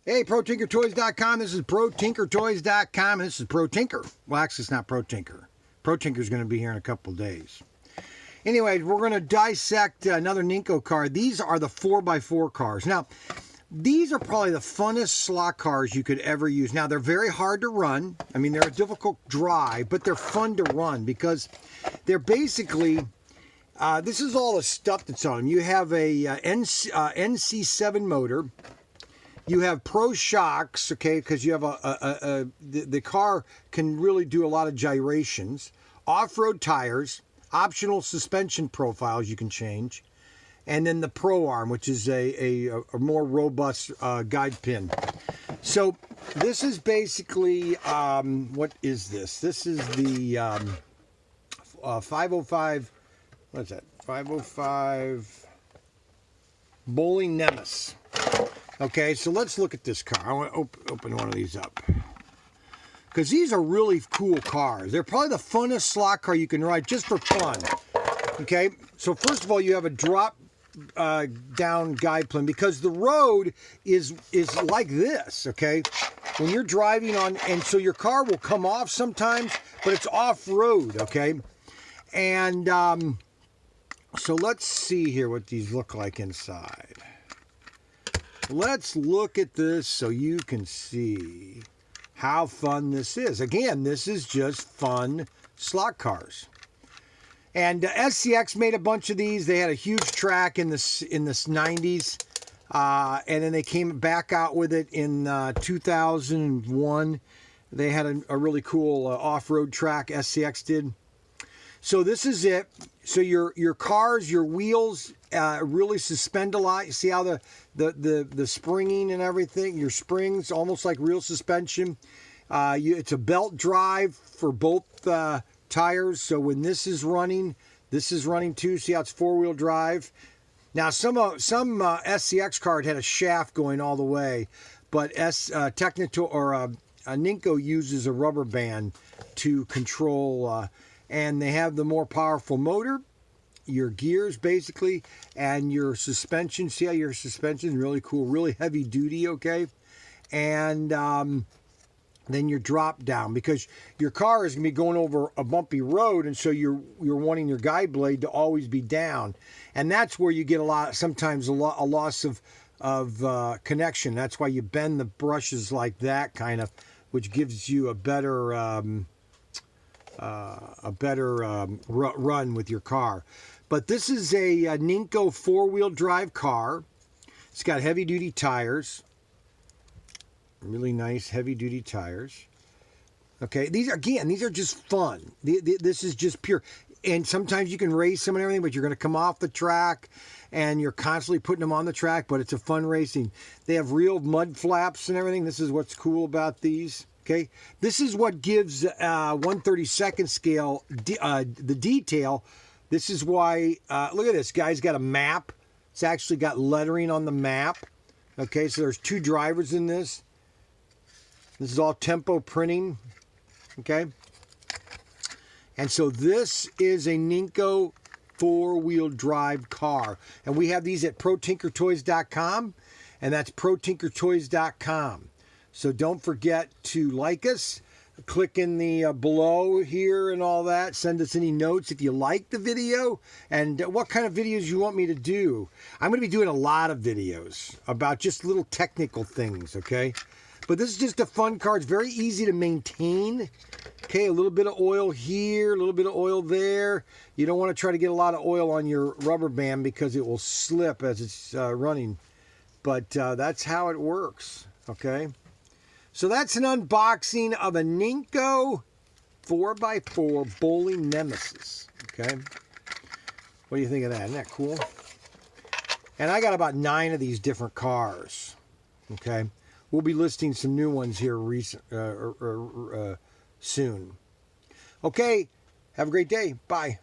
Hey, ProTinkerToys.com. This is ProTinkerToys.com. This is ProTinker. Well, actually, it's not ProTinker. ProTinker's going to be here in a couple days. Anyway, we're going to dissect another NINCO car. These are the 4x4 cars. Now, these are probably the funnest slot cars you could ever use. Now, they're very hard to run. I mean, they're a difficult drive, but they're fun to run because they're basically... this is all the stuff that's on them. You have a NC7 motor. You have Pro shocks, okay, because you have the car can really do a lot of gyrations. Off-road tires, optional suspension profiles you can change, and then the Pro arm, which is a more robust guide pin. So this is basically, what is this? This is the 505, what is that? 505 Bowling Nemesis. Okay, so let's look at this car. I want to open one of these up. Because these are really cool cars. They're probably the funnest slot car you can ride just for fun. Okay, so first of all, you have a drop down guide plane because the road is like this, okay? When you're driving on, and so your car will come off sometimes, but it's off-road, okay? And so let's see here what these look like inside. Let's look at this so you can see how fun this is. Again, this is just fun slot cars. And SCX made a bunch of these. They had a huge track in the 90s. And then they came back out with it in 2001. They had a really cool off-road track, SCX did. So this is it. So your cars, your wheels really suspend a lot. You see how the springing and everything, your springs, almost like real suspension. It's a belt drive for both tires. So when this is running too. See how it's four-wheel drive. Now some SCX card had a shaft going all the way, but NINCO uses a rubber band to control. And they have the more powerful motor, your gears basically, and your suspension. See how your suspension is really cool, really heavy duty, okay? And then your drop down, because your car is going to be going over a bumpy road, and so you're wanting your guide blade to always be down. And that's where you get sometimes a loss of connection. That's why you bend the brushes like that kind of, which gives you a better... run with your car. But this is a NINCO four-wheel drive car. It's got heavy-duty tires. Really nice heavy-duty tires. Okay, these are just fun. This is just pure. And sometimes you can race them and everything, but you're going to come off the track, and you're constantly putting them on the track, but it's a fun racing. They have real mud flaps and everything. This is what's cool about these. Okay, this is what gives 1/32 scale the detail. This is why, look at this, guy's got a map. It's actually got lettering on the map. Okay, so there's two drivers in this. This is all tempo printing. Okay, and so this is a NINCO four-wheel drive car. And we have these at ProTinkerToys.com, and that's ProTinkerToys.com. So don't forget to like us, click in the below here and all that. Send us any notes if you like the video and what kind of videos you want me to do. I'm going to be doing a lot of videos about just little technical things, okay? But this is just a fun car. It's very easy to maintain. Okay, a little bit of oil here, a little bit of oil there. You don't want to try to get a lot of oil on your rubber band because it will slip as it's running. But that's how it works, okay? So that's an unboxing of a NINCO 4x4 Bowling Nemesis. Okay. What do you think of that? Isn't that cool? And I got about 9 of these different cars. Okay. We'll be listing some new ones here soon. Okay. Have a great day. Bye.